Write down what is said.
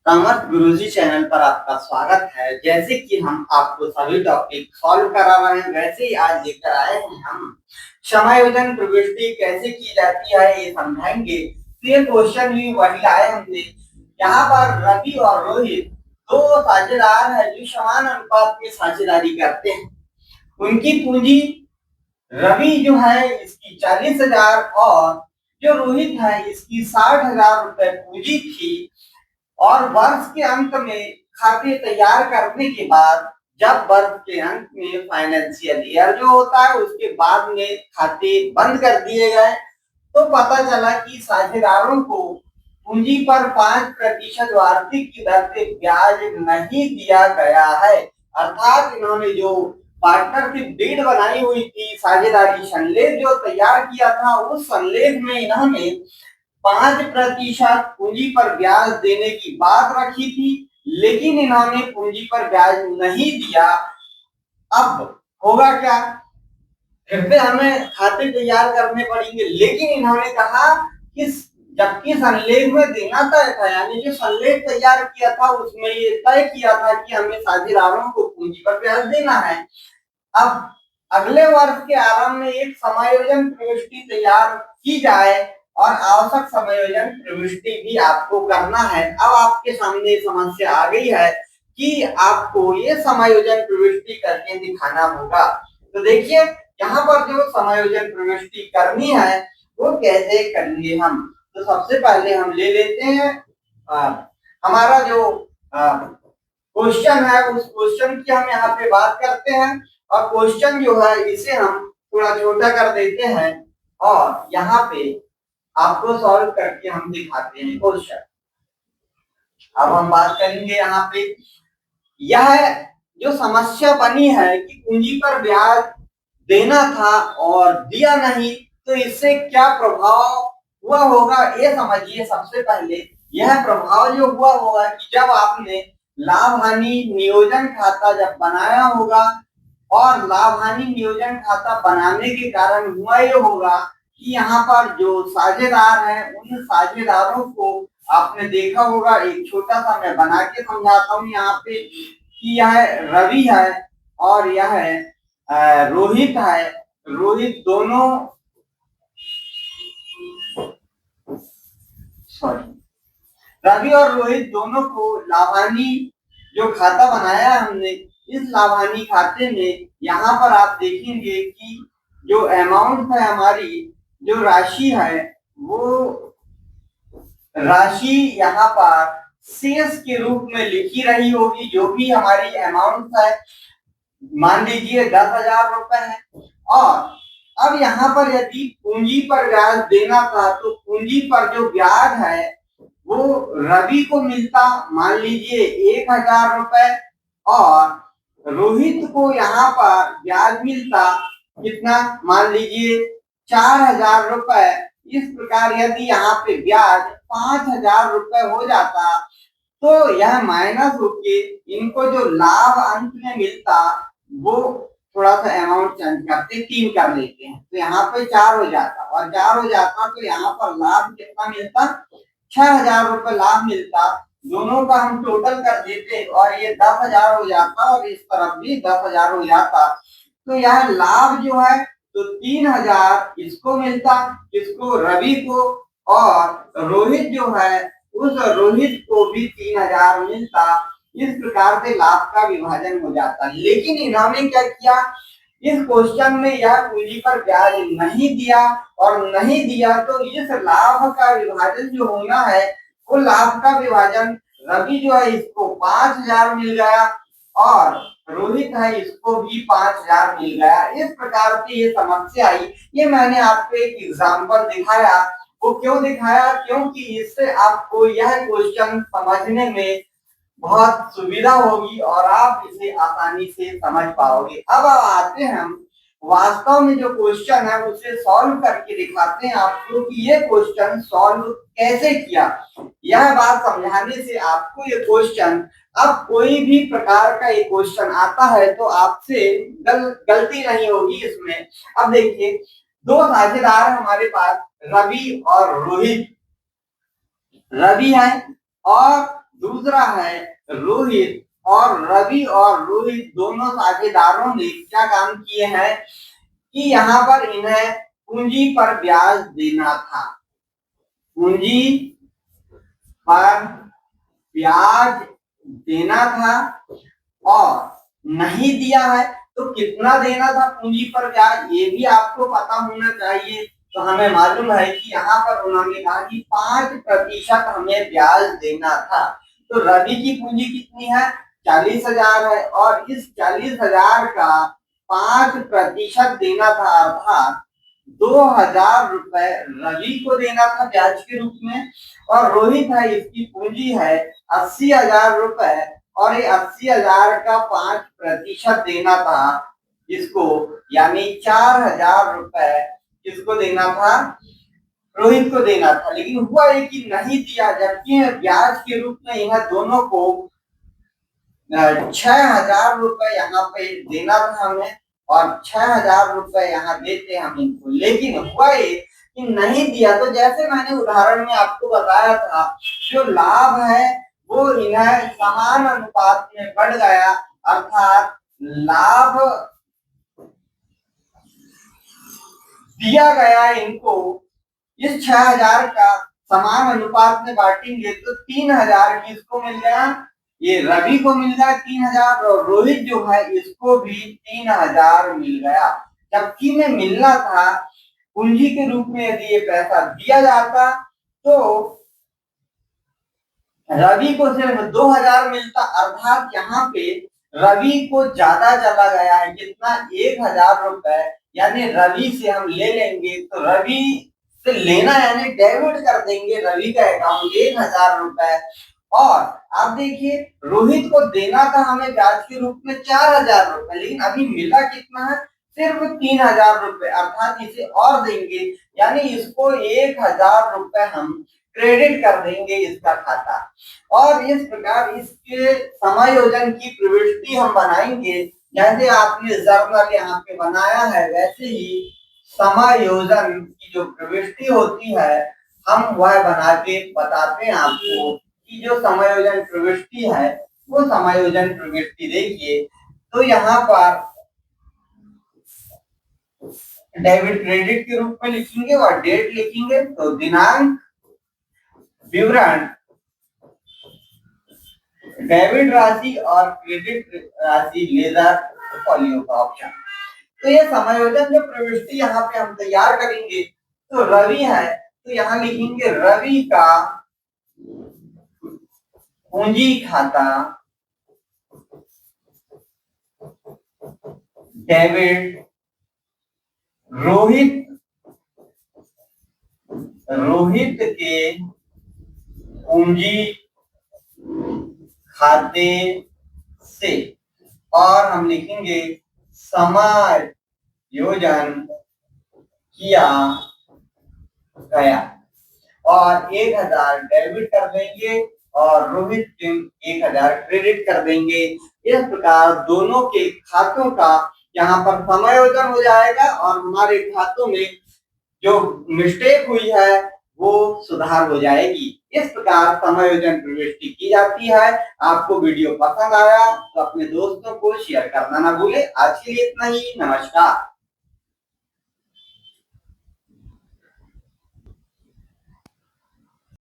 Commerce गुरुजी channel पर आपका स्वागत है। जैसे कि हम आपको सभी टॉपिक सॉल्व करा रहे हैं, वैसे ही आज लेकर आए हैं हम समायोजन प्रविष्टि कैसे की जाती है ये समझाएंगे। तो ये क्वेश्चन भी वही लाए हमने। यहाँ पर रवि और रोहित दो साझेदार है जो समान अनुपात में साझेदारी करते हैं। उनकी पूंजी रवि जो है इसकी 40,000 और जो रोहित है इसकी 60,000 रुपए पूंजी थी। और वर्ष के अंत में खाते तैयार करने के बाद जब वर्ष के अंत में फाइनेंशियल ईयर जो होता है उसके बाद में खाते बंद कर दिए गए तो पता चला कि साझेदारों को पूंजी पर 5% वार्षिक की दर से ब्याज नहीं दिया गया है। अर्थात इन्होंने जो पार्टनरशिप डीड बनाई हुई थी, साझेदारी संलेख जो तैयार किया था, उस संलेख में इन्होंने 5% पूंजी पर ब्याज देने की बात रखी थी, लेकिन इन्होंने पूंजी पर ब्याज नहीं दिया। अब होगा क्या, फिर से हमें खाते तैयार करने पड़ेंगे, लेकिन इन्होंने कहा कि जबकि संलेख में देना तय था, यानी जो संलेख तैयार किया था उसमें ये तय किया था कि हमें साझेदारों को पूंजी पर ब्याज देना है। अब अगले वर्ष के आरंभ में एक समायोजन प्रविष्टि तैयार की जाए और आवश्यक समायोजन प्रविष्टि भी आपको करना है। अब आपके सामने समस्या आ गई है कि आपको ये समायोजन प्रविष्टि करके दिखाना होगा। तो देखिए यहाँ पर जो समायोजन प्रविष्टि करनी है वो कैसे करेंगे हम। तो सबसे पहले हम ले लेते हैं हमारा जो क्वेश्चन है, उस क्वेश्चन की हम यहाँ पे बात करते हैं और क्वेश्चन जो है इसे हम थोड़ा छोटा कर देते हैं और यहाँ पे आपको सॉल्व करके हम दिखाते हैं क्वेश्चन। अब हम बात करेंगे यहाँ पे, यह जो समस्या बनी है कि पूंजी पर ब्याज देना था और दिया नहीं, तो इससे क्या प्रभाव हुआ होगा ये समझिए। सबसे पहले यह प्रभाव जो हुआ होगा कि जब आपने लाभ हानि नियोजन खाता जब बनाया होगा और लाभ हानि नियोजन खाता बनाने के कारण हुआ ये होगा कि यहाँ पर जो साझेदार हैं उन साझेदारों को आपने देखा होगा, एक छोटा सा मैं बना के समझाता हूँ यहाँ पे कि यह रवि है और यह रोहित है। रोहित दोनों रवि और रोहित दोनों को लाभानी जो खाता बनाया हमने, इस लाभानी खाते में यहाँ पर आप देखेंगे कि जो अमाउंट है, हमारी जो राशि है वो राशि यहाँ पर शेष के रूप में लिखी रही होगी। जो भी हमारी अमाउंट है मान लीजिए 10,000 रुपए है और अब यहाँ पर यदि पूंजी पर ब्याज देना था तो पूंजी पर जो ब्याज है वो रवि को मिलता मान लीजिए 1,000 रुपए और रोहित को यहाँ पर ब्याज मिलता कितना, मान लीजिए 4,000 रुपए। इस प्रकार यदि यहाँ पे ब्याज 5,000 रुपए हो जाता तो यह माइनस होके इनको जो लाभ अंत में मिलता वो थोड़ा सा अमाउंट चेंज करते 3 कर लेते हैं, तो यहाँ पे 4 हो जाता और 4 हो जाता तो यहाँ पर लाभ कितना मिलता, 6,000 रुपए लाभ मिलता। दोनों का हम टोटल कर देते और ये 10,000 हो जाता और इस तरफ भी 10,000 हो जाता। तो यह लाभ जो है तो 3,000 इसको मिलता, इसको रवि को, और रोहित जो है उस रोहित को भी 3,000 मिलता। इस प्रकार से लाभ का विभाजन हो जाता। लेकिन इन्होंने क्या किया, इस क्वेश्चन में यह पूंजी पर ब्याज नहीं दिया और नहीं दिया तो इस लाभ का विभाजन जो होना है वो लाभ का विभाजन रवि जो है इसको 5,000 मिल गया और रोहित है इसको भी 5,000 मिल गया। इस प्रकार की ये समस्या आई। ये मैंने आपको एक एग्जाम्पल दिखाया। वो क्यों दिखाया, क्योंकि इससे आपको यह क्वेश्चन समझने में बहुत सुविधा होगी और आप इसे आसानी से समझ पाओगे। अब आते हैं हम वास्तव में जो क्वेश्चन है उसे सॉल्व करके दिखाते हैं आपको कि ये क्वेश्चन सॉल्व कैसे किया। यह बात समझाने से आपको ये क्वेश्चन, अब कोई भी प्रकार का ये क्वेश्चन आता है तो आपसे गलती नहीं होगी इसमें। अब देखिए दो साझेदार हमारे पास रवि और रोहित। रवि है और दूसरा है रोहित, और रोहित दोनों साझेदारों ने क्या काम किए हैं कि यहाँ पर इन्हें पूंजी पर ब्याज देना था, पूंजी पर ब्याज देना था और नहीं दिया है तो कितना देना था पूंजी पर ब्याज, ये भी आपको पता होना चाहिए। तो हमें मालूम है कि यहाँ पर उन्होंने कहा कि 5% हमें ब्याज देना था। तो रवि की पूंजी कितनी है, 40,000 है, और इस 40,000 का 5% देना था, अर्थात 2,000 रुपए रवि को देना था ब्याज के रूप में। और रोहित है, इसकी पूंजी है 80,000 रुपए, और ये 80,000 का 5% देना था इसको, यानी 4,000 रुपए किसको देना था, रोहित को देना था। लेकिन हुआ ये कि नहीं दिया, जबकि ब्याज के रूप में यह दोनों को 6,000 रुपए यहाँ पे देना था हमें, और 6,000 रुपए यहाँ देते हम इनको। लेकिन हुआ ये कि नहीं दिया, तो जैसे मैंने उदाहरण में आपको बताया था, जो लाभ है वो इन्हें समान अनुपात में बढ़ गया, अर्थात लाभ दिया गया इनको, इस 6,000 का समान अनुपात में बांटेंगे तो 3,000 किसको मिल गया, ये रवि को मिल गया 3,000, और रोहित जो है इसको भी 3,000 मिल गया। जबकि में मिलना था पूंजी के रूप में, यदि ये पैसा दिया जाता तो रवि को सिर्फ 2,000 मिलता, अर्थात यहाँ पे रवि को ज्यादा चला गया है, कितना, 1,000 रुपए, यानी रवि से हम ले लेंगे, तो रवि से लेना यानी डेबिट कर देंगे रवि का अकाउंट 1,000 रुपए। और आप देखिए रोहित को देना था हमें ब्याज के रूप में 4,000 रुपए, लेकिन अभी मिला कितना है, सिर्फ 3,000 रुपए, अर्थात इसे और देंगे, यानी इसको 1,000 रुपए हम क्रेडिट कर देंगे इसका खाता। और इस प्रकार इसके समायोजन की प्रविष्टि हम बनाएंगे, जैसे आपने जर्नल यहाँ पे बनाया है वैसे ही समायोजन की जो प्रविष्टि होती है हम वह बना के बताते हैं आपको कि जो समायोजन प्रविष्टि है वो समायोजन प्रविष्टि देखिए। तो यहाँ पर डेबिट क्रेडिट के रूप में लिखेंगे और डेट लिखेंगे, तो दिनांक, विवरण, डेबिट राशि और क्रेडिट राशि लेजर फॉलियो का ऑप्शन। तो ये समायोजन जो प्रविष्टि यहाँ पे हम तैयार करेंगे, तो रवि है तो यहाँ लिखेंगे रवि का पूंजी खाता डेबिट, रोहित के पूंजी खाते से, और हम लिखेंगे समायोजन किया गया, और 1,000 डेबिट कर देंगे और रोहित के 1,000 क्रेडिट कर देंगे। इस प्रकार दोनों के खातों का यहाँ पर समायोजन हो जाएगा और हमारे खातों में जो मिस्टेक हुई है वो सुधार हो जाएगी। इस प्रकार समायोजन प्रविष्टि की जाती है। आपको वीडियो पसंद आया तो अपने दोस्तों को शेयर करना ना भूले। आज के लिए इतना ही, नमस्कार।